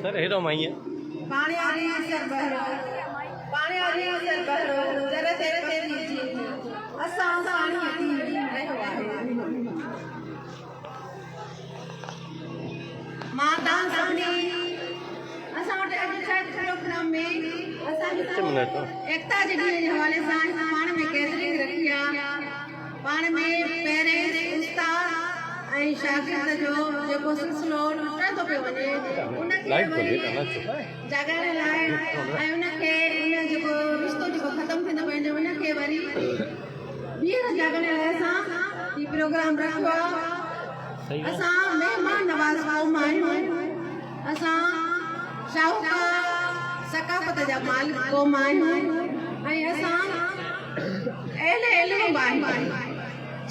sir हेॾो मां ईअं पाणी वाली सर बहरो पाणी वाली सर बहरो जरे तेरे तेरी जी असां पाणी अती रहियो आहे मां दान सभनी असां वटि अॼु छा प्रोग्राम में असां एकता जे ॾींहं जे हवाले सां पाण में गैदरिंग रखी आहे पाण में पेरेंट्स उस्ताद ऐं शागिर्द जो जेको सिलसिलो टुटंदो पियो वञे उनखे जाॻाइण लाइ ऐं उनखे उन जेको रिश्तो जेको ख़तमु थींदो वञे उनखे वरी ॿीहर जाॻाइण लाइ असां हीउ प्रोग्राम रखियो आहे असां महिमान नवाज़ क़ौम आहियूं असां शाहूकार सकाफ़त जा मालिक क़ौम आहियूं ऐं असां अहिड़े इल्म आहियूं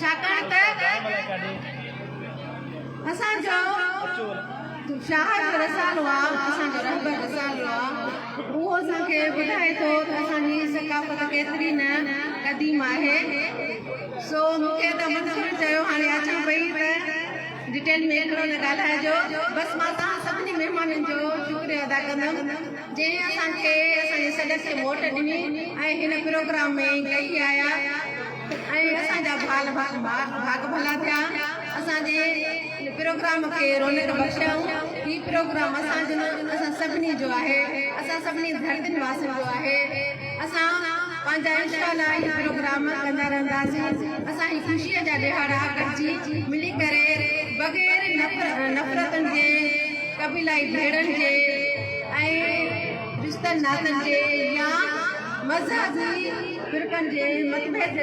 छाकाणि त असांजो शाह जो रसालो आहे असांजो रहबर रसालो आहे उहो असांखे ॿुधाए थो त असांजी सकाफ़त केतिरी न क़दीम आहे सो मूंखे त मंसूर चयो हाणे अचां पई त डिटेल में हिकिड़ो न ॻाल्हाइजो बसि मां तव्हां सभिनी महिमाननि जो शुक्रिया अदा कंदमि जंहिं असांखे असांजे सॾ खे मोट ॾिनी ऐं हिन प्रोग्राम में कई आया ऐं असांजा भाग भला थिया असांजे प्रोग्राम खे रौनक बख़्शियऊं हीउ प्रोग्राम असां सभिनी जो आहे असां सभिनी धरतीनि वासियुनि जो आहे असां पंहिंजा इंशाअल्लाह हीउ प्रोग्राम कंदा रहंदासीं असां ही ख़ुशीअ जा ॾिहाड़ा गॾिजी मिली करे बग़ैर नफ़रतनि जे क़बीलाई भेड़नि जे ऐं रिश्तनि नातनि जे या मज़हबी फ़िरक़नि जे मतभेद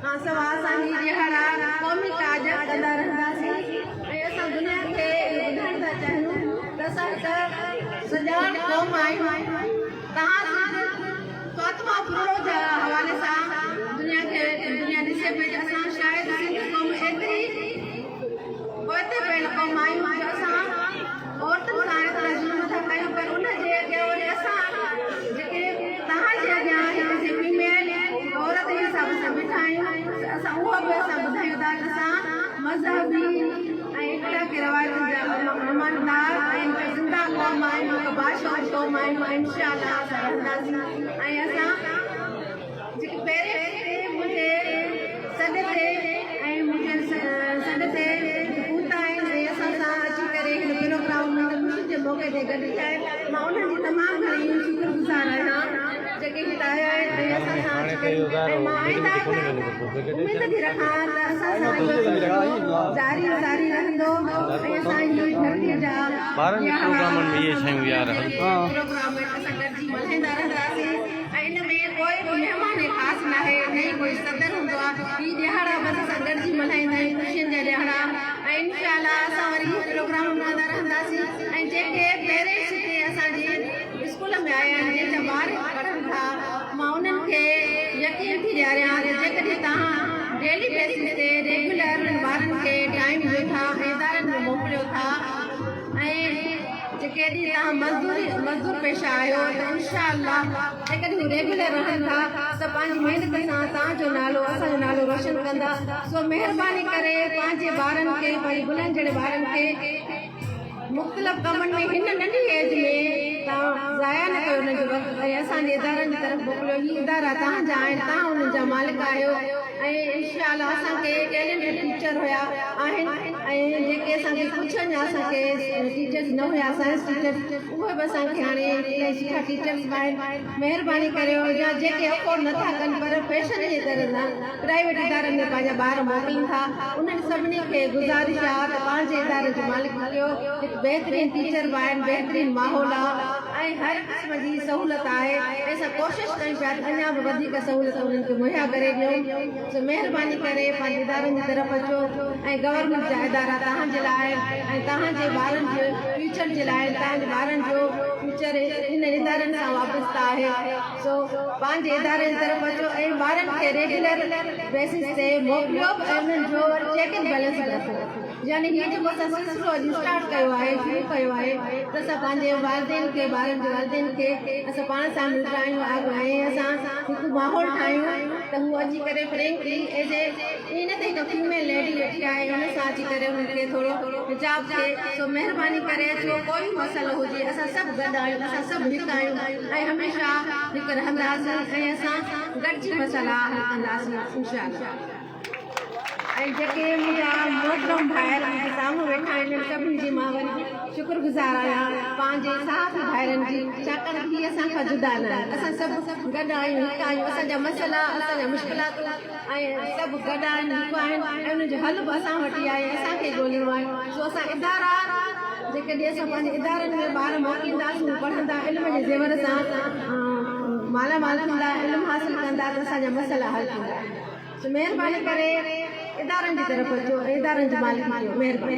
खां सवाइ असां ही ॾिहाड़ा क़ौमी ताज कंदा रहंदासीं ऐं असां दुनिया खे ॿुधाइण था चाहियूं त असां हिकु सॼाण क़ौम आहियूं तव्हां फातिमा फुरो जे हवाले सां दुनिया ॾिसे पई त असां शायदि सिंध क़ौम एतिरी पोइते पियल क़ौम आहियूं जो असां औरतुनि सां एतिरा ज़ुल्म था कयूं पर उनजे अॻियां वरी असां जेके तव्हांजे अॻियां हिकु फीमेल औरत जे हिसाब सां बीठा आहियूं असां उहो बि असां ॿुधायूं था त असां मज़हबी ऐं इख़्तिलाफ़ी रवायतुनि जा ईमानदार ऐं ज़िंदा क़ौम आहियूं हिकु बादशाह क़ौम आहियूं इंशाअल्लाह असां रहंदासीं ऐं असां जेके पहिरें मुंहिंजे सॾ ते ऐं मुंहिंजे सॾ ते पूता आहिनि ऐं असां सां अची करे हिन प्रोग्राम में ख़ुशी जे मौक़े ते गॾु थिया आहिनि मां उन्हनि जी तमामु घणी शुक्रगुज़ार आहियां जेके हिते आया आहिनि ऐं असां सां ऐं मां उमेद थी रखां त असां सां जारी रहंदो ऐं असां इहो धरतीअ जा प्रोग्रामनि में इहे शयूं यार प्रोग्राम असां गॾिजी मल्हाईंदा रहंदासीं ऐं इन में कोई बि महिमान ख़ासि न आहे न ई कोई सदर हूंदो आहे हीअ ॾिहाड़ा बसि असां गॾिजी मल्हाईंदा आहियूं ख़ुशियुनि जा ॾिहाड़ा ऐं इंशाअल्लाह असां वरी हीअ प्रोग्राम कंदा रहंदासीं ऐं जेके पेरेंट्स हिते असांजे स्कूल में आया आहिनि जंहिंजा ॿार पढ़नि था मां उन्हनि खे यकीन थी ॾियारियां त जेकॾहिं तव्हां डेली बेसिस ते रेगुलर ॿारनि खे टाइम ॾियो था ऐं इदारनि में मोकिलियो था ऐं जेके ॾींहुं तव्हां मज़दूर पेशा आहियो त इंशाअल्लाह जेकॾहिं हू रेगुलर रहनि था त पंहिंजी महिनत सां तव्हांजो नालो असांजो नालो रोशन कंदा सो महिरबानी करे पंहिंजे ॿारनि खे पंहिंजे बुलंद जहिड़े ॿारनि खे मुख़्तलिफ़ कमनि में हिन नंढी एज में तव्हां ज़ाया न कयो हुनजो वक़्तु ऐं असांजे इदारनि जी तरफ़ मोकिलियो हीअ इदारा तव्हांजा आहिनि तव्हां उन्हनि जा मालिक आहियो ऐं इंशाअल्लाह असांखे टैलेंटेड टीचर हुया आहिनि ऐं जेके असांखे कुझु अञा असांखे टीचर्स न हुया साइंस टीचर उहे बि असांखे हाणे इलाही सुठा टीचर्स आहिनि महिरबानी करियो या जेके अफोर्ड नथा कनि पर पैशन जे तरह सां प्राइवेट इदारनि में पंहिंजा ॿार मोकिलनि था उन्हनि सभिनी खे गुज़ारिश आहे त पंहिंजे इदारे जो मालिक कयो हिकु बहितरीनु टीचर बि आहिनि बहितरीनु माहौल आहे ऐं हर क़िस्म जी सहूलियत आहे ऐं असां कोशिशि कयूं पिया त अञा बि वधीक सहूलियत उन्हनि खे मुहैया करे ॾियूं सो महिरबानी करे पंहिंजे इदारनि जी तरफ़ अचो ऐं गवर्नमेंट जा इदारा तव्हांजे लाइ ऐं तव्हांजे ॿारनि जे फ्यूचर जे लाइ तव्हांजे ॿारनि जो फ्यूचर हिन इदारनि सां वाबस्ता आहे सो पंहिंजे इदारे जी तरफ़ अचो ऐं ॿारनि खे रेगुलर बेसिस ते मोकिलियो ऐं उन्हनि जो चेक एंड बैलेंस रखो यानी हीअ जेको असां सिलसिलो अॼु स्टार्ट कयो आहे शुरू कयो आहे त असां पंहिंजे वालिदेन खे ॿारनि जे वालिदेन खे असां पाण सां मिलायूं ऐं असां हिकु माहौल ठाहियूं त हू अची करे फ्रेंकली एज ए इन ते हिकु फीमेल लेडी वेठी आहे हुन सां अची करे हुनखे थोरो हिजाब थिए सो महिरबानी करे अचो कोई मसइलो हुजे असां सभु गॾु आहियूं असां सभु हिकु आहियूं ऐं हमेशह हिकु रहंदासीं ऐं असां गॾिजी मसइला हल कंदासीं इंशाअल्लाह ऐं जेके मुंहिंजा मोहतरम भाइर मुंहिंजे साम्हूं वेठा आहिनि सभिनी जी मां वरी शुक्रगुज़ार आहियां पंहिंजे साथी भाइरनि जी छाकाणि की असांखां जुदा न आहिनि असां सभु गॾु आहियूं हिकु आहियूं असांजा मसइला असांजा मुश्किलातूं ऐं सभु गॾु आहिनि हिकु आहिनि ऐं उनजो हल बि असां वटि आहे असांखे ॻोल्हिणो आहे सो असां इदारा जेकॾहिं असां पंहिंजे इदारनि में ॿार मोकिलींदासीं पढ़ंदा इल्म जे ज़ेवर सां मालामाल थींदा इल्मु हासिलु कंदा त असांजा मसइला हल थींदा सो महिरबानी करे इदारनि जी तरफ़ अचो इदारनि जी मालिक महिरबानी